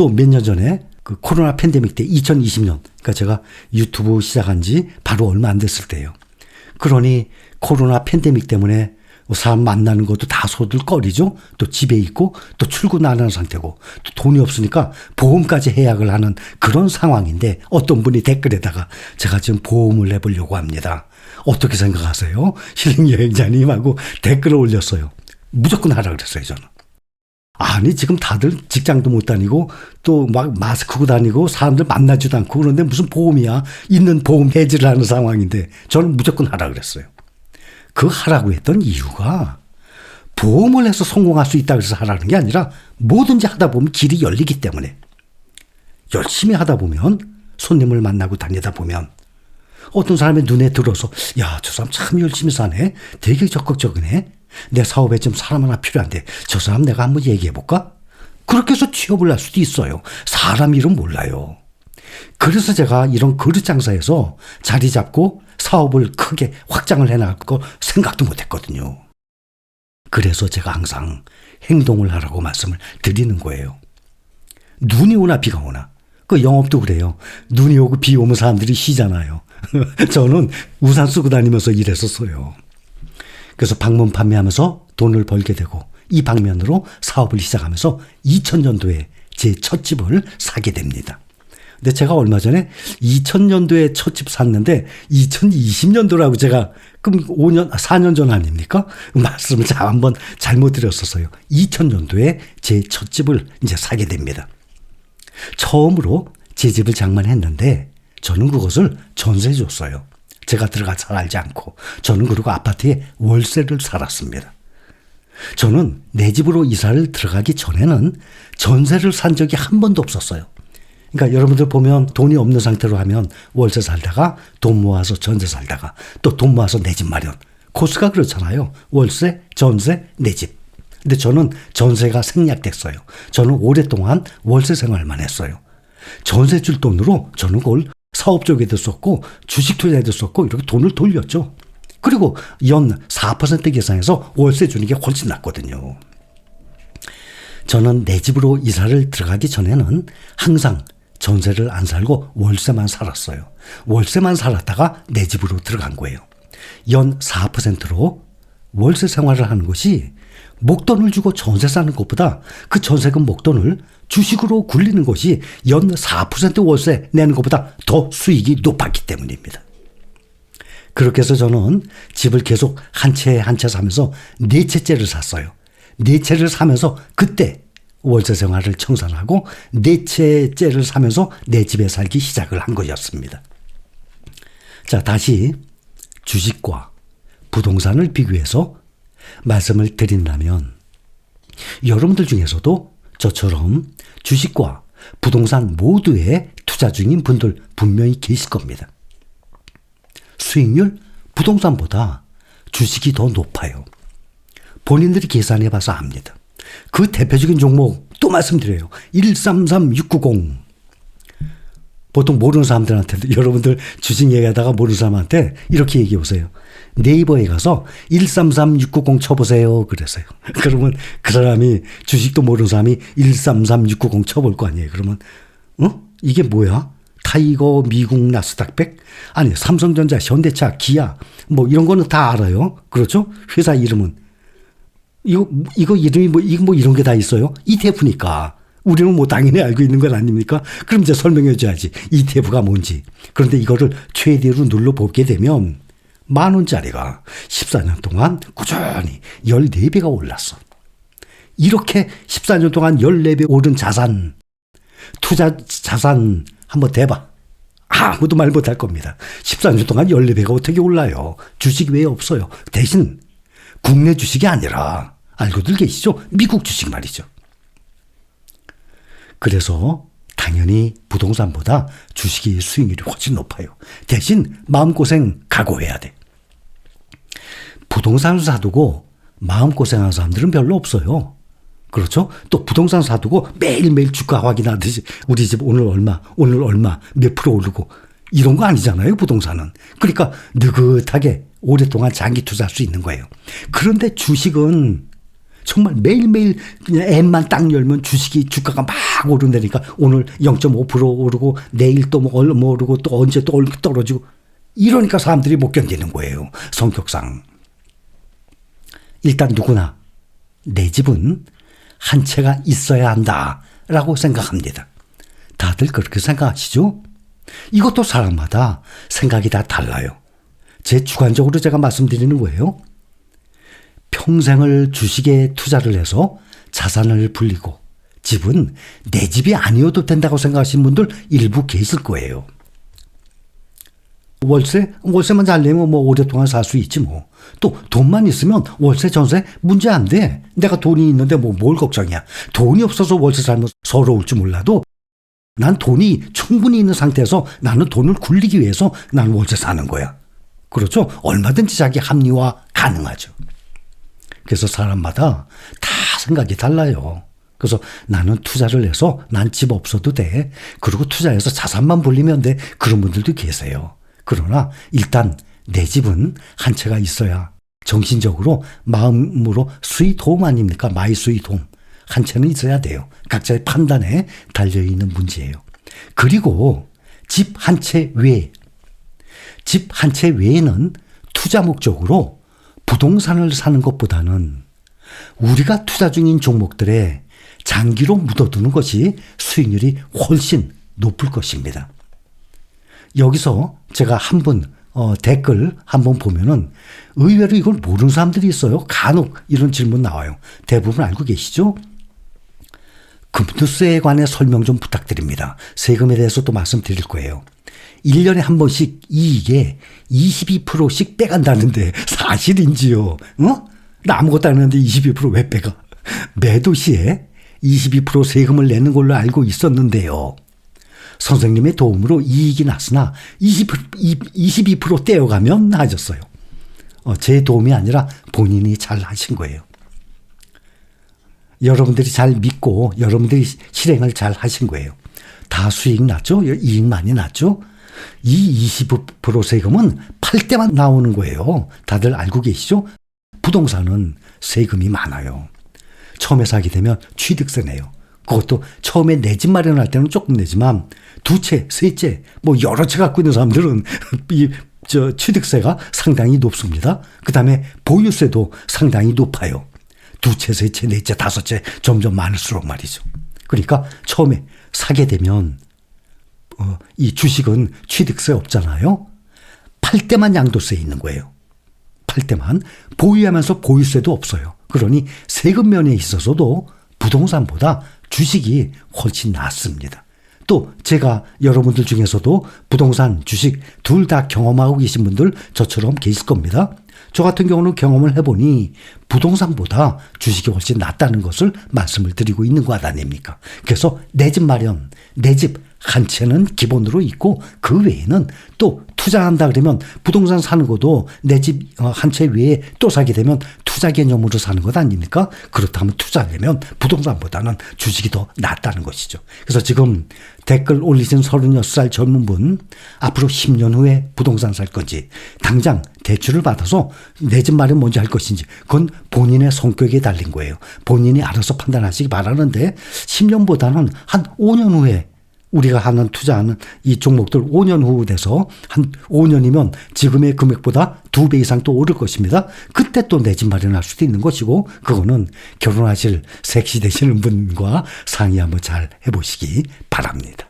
또 몇 년 전에 그 코로나 팬데믹 때 2020년, 그러니까 제가 유튜브 시작한 지 바로 얼마 안 됐을 때예요. 그러니 코로나 팬데믹 때문에 사람 만나는 것도 다 소들거리죠. 또 집에 있고 또 출근 안 하는 상태고 또 돈이 없으니까 보험까지 해약을 하는 그런 상황인데 어떤 분이 댓글에다가 제가 지금 보험을 해보려고 합니다. 어떻게 생각하세요? 힐링여행자님하고 댓글을 올렸어요. 무조건 하라 그랬어요, 저는. 아니 지금 다들 직장도 못 다니고 또 막 마스크고 다니고 사람들 만나지도 않고 그런데 무슨 보험이야. 있는 보험 해지를 하는 상황인데 저는 무조건 하라 그랬어요. 그 하라고 했던 이유가 보험을 해서 성공할 수 있다고 해서 하라는 게 아니라 뭐든지 하다 보면 길이 열리기 때문에 열심히 하다 보면 손님을 만나고 다니다 보면 어떤 사람의 눈에 들어서 야, 저 사람 참 열심히 사네. 되게 적극적이네. 내 사업에 좀 사람 하나 필요한데 저 사람 내가 한번 얘기해볼까? 그렇게 해서 취업을 할 수도 있어요. 사람 이름 몰라요. 그래서 제가 이런 그릇 장사에서 자리 잡고 사업을 크게 확장을 해나갈 거 생각도 못했거든요. 그래서 제가 항상 행동을 하라고 말씀을 드리는 거예요. 눈이 오나 비가 오나. 그 영업도 그래요. 눈이 오고 비 오면 사람들이 쉬잖아요. 저는 우산 쓰고 다니면서 일했었어요. 그래서 방문 판매하면서 돈을 벌게 되고 이 방면으로 사업을 시작하면서 2000년도에 제 첫 집을 사게 됩니다. 근데 제가 얼마 전에 2000년도에 첫 집 샀는데 2020년도라고 제가 그럼 4년 전 아닙니까? 말씀을 한번 잘못 드렸었어요. 2000년도에 제 첫 집을 이제 사게 됩니다. 처음으로 제 집을 장만했는데 저는 그것을 전세 줬어요. 제가 들어가 살지 않고 저는 그리고 아파트에 월세를 살았습니다. 저는 내 집으로 이사를 들어가기 전에는 전세를 산 적이 한 번도 없었어요. 그러니까 여러분들 보면 돈이 없는 상태로 하면 월세 살다가 돈 모아서 전세 살다가 또 돈 모아서 내 집 마련. 코스가 그렇잖아요. 월세, 전세, 내 집. 근데 저는 전세가 생략됐어요. 저는 오랫동안 월세 생활만 했어요. 전세 줄 돈으로 저는 그걸 사업 쪽에도 썼고 주식 투자에도 썼고 이렇게 돈을 돌렸죠. 그리고 연 4% 계산해서 월세 주는 게 훨씬 낫거든요. 저는 내 집으로 이사를 들어가기 전에는 항상 전세를 안 살고 월세만 살았어요. 월세만 살았다가 내 집으로 들어간 거예요. 연 4%로 월세 생활을 하는 것이 목돈을 주고 전세 사는 것보다 그 전세금 목돈을 주식으로 굴리는 것이 연 4% 월세 내는 것보다 더 수익이 높았기 때문입니다. 그렇게 해서 저는 집을 계속 한 채 한 채 사면서 네 채째를 샀어요. 네 채를 사면서 그때 월세 생활을 청산하고 네 채째를 사면서 내 집에 살기 시작을 한 것이었습니다. 자, 다시 주식과 부동산을 비교해서 말씀을 드린다면 여러분들 중에서도 저처럼 주식과 부동산 모두에 투자 중인 분들 분명히 계실 겁니다. 수익률 부동산보다 주식이 더 높아요. 본인들이 계산해 봐서 압니다. 그 대표적인 종목 또 말씀드려요. 133690. 보통 모르는 사람들한테도 여러분들 주식 얘기하다가 모르는 사람한테 이렇게 얘기해 보세요. 네이버에 가서 133690 쳐보세요. 그랬어요. 그러면 그 사람이 주식도 모르는 사람이 133690 쳐볼 거 아니에요. 그러면 이게 뭐야? 타이거, 미국 나스닥100? 아니 삼성전자, 현대차, 기아 뭐 이런 거는 다 알아요. 그렇죠? 회사 이름은 이거 이름이 뭐 이런 게 다 있어요. ETF니까 우리는 뭐 당연히 알고 있는 건 아닙니까? 그럼 이제 설명해 줘야지. ETF가 뭔지. 그런데 이거를 최대로 눌러보게 되면 10,000원짜리가 14년 동안 꾸준히 14배가 올랐어. 이렇게 14년 동안 14배 오른 자산, 투자 자산 한번 대봐. 아무도 말 못할 겁니다. 14년 동안 14배가 어떻게 올라요? 주식 외에 없어요. 대신 국내 주식이 아니라 알고들 계시죠? 미국 주식 말이죠. 그래서 당연히 부동산보다 주식의 수익률이 훨씬 높아요. 대신 마음고생 각오해야 돼. 부동산 사두고 마음고생하는 사람들은 별로 없어요. 그렇죠? 또 부동산 사두고 매일매일 주가 확인하듯이 우리 집 오늘 얼마 몇 프로 오르고 이런 거 아니잖아요, 부동산은. 그러니까 느긋하게 오랫동안 장기 투자할 수 있는 거예요. 그런데 주식은 정말 매일매일 그냥 앱만 딱 열면 주가가 막 오른다니까 오늘 0.5% 오르고 내일 또 뭐 얼마 오르고 또 언제 또 떨어지고 이러니까 사람들이 못 견디는 거예요. 성격상. 일단 누구나 내 집은 한 채가 있어야 한다라고 생각합니다. 다들 그렇게 생각하시죠? 이것도 사람마다 생각이 다 달라요. 제 주관적으로 제가 말씀드리는 거예요. 평생을 주식에 투자를 해서 자산을 불리고 집은 내 집이 아니어도 된다고 생각하시는 분들 일부 계실 거예요. 월세만 잘 내면 뭐 오랫동안 살 수 있지 뭐. 또 돈만 있으면 월세 전세 문제 안 돼. 내가 돈이 있는데 뭐 뭘 걱정이야. 돈이 없어서 월세 살면 서러울지 몰라도 난 돈이 충분히 있는 상태에서 나는 돈을 굴리기 위해서 난 월세 사는 거야. 그렇죠? 얼마든지 자기 합리화 가능하죠. 그래서 사람마다 다 생각이 달라요. 그래서 나는 투자를 해서 난 집 없어도 돼. 그리고 투자해서 자산만 불리면 돼. 그런 분들도 계세요. 그러나 일단 내 집은 한 채가 있어야 정신적으로 마음으로 스윗홈 아닙니까? 마이 스윗홈. 한 채는 있어야 돼요. 각자의 판단에 달려있는 문제예요. 그리고 집 한 채 외에 집 한 채 외에는 투자 목적으로 부동산을 사는 것보다는 우리가 투자 중인 종목들에 장기로 묻어두는 것이 수익률이 훨씬 높을 것입니다. 여기서 제가 댓글 한번 보면은 의외로 이걸 모르는 사람들이 있어요. 간혹 이런 질문 나와요. 대부분 알고 계시죠? 금투세에 관해 설명 좀 부탁드립니다. 세금에 대해서 또 말씀드릴 거예요. 1년에 한 번씩 이익에 22%씩 빼간다는데 사실인지요? 나 아무것도 안 했는데 22% 왜 빼가? 매도 시에 22% 세금을 내는 걸로 알고 있었는데요. 선생님의 도움으로 이익이 났으나 22% 떼어가면 나아졌어요. 제 도움이 아니라 본인이 잘 하신 거예요. 여러분들이 잘 믿고 여러분들이 실행을 잘 하신 거예요. 다 수익 났죠? 이익 많이 났죠? 이 20% 세금은 팔 때만 나오는 거예요. 다들 알고 계시죠? 부동산은 세금이 많아요. 처음에 사게 되면 취득세 내요. 그것도 처음에 내 집 마련할 때는 조금 내지만 두 채, 세 채, 뭐 여러 채 갖고 있는 사람들은 취득세가 상당히 높습니다. 그 다음에 보유세도 상당히 높아요. 두 채, 세 채, 네 채, 다섯 채 점점 많을수록 말이죠. 그러니까 처음에 사게 되면 이 주식은 취득세 없잖아요. 팔 때만 양도세 있는 거예요. 팔 때만. 보유하면서 보유세도 없어요. 그러니 세금 면에 있어서도 부동산보다 주식이 훨씬 낫습니다. 또 제가 여러분들 중에서도 부동산, 주식 둘 다 경험하고 계신 분들 저처럼 계실 겁니다. 저 같은 경우는 경험을 해보니 부동산보다 주식이 훨씬 낫다는 것을 말씀을 드리고 있는 것 아닙니까? 그래서 내 집 마련, 내 집 한 채는 기본으로 있고 그 외에는 또 투자한다 그러면 부동산 사는 것도 내 집 한 채 외에 또 사게 되면 투자 개념으로 사는 것 아닙니까? 그렇다면 투자하려면 부동산보다는 주식이 더 낫다는 것이죠. 그래서 지금 댓글 올리신 36살 젊은 분 앞으로 10년 후에 부동산 살 건지 당장 대출을 받아서 내 집 마련 먼저 할 것인지 그건 본인의 성격에 달린 거예요. 본인이 알아서 판단하시기 바라는데 10년보다는 한 5년 후에 우리가 하는 투자하는 이 종목들 5년 후 돼서 한 5년이면 지금의 금액보다 2배 이상 또 오를 것입니다. 그때 또 내 집 마련할 수도 있는 것이고 그거는 결혼하실 섹시 되시는 분과 상의 한번 잘 해보시기 바랍니다.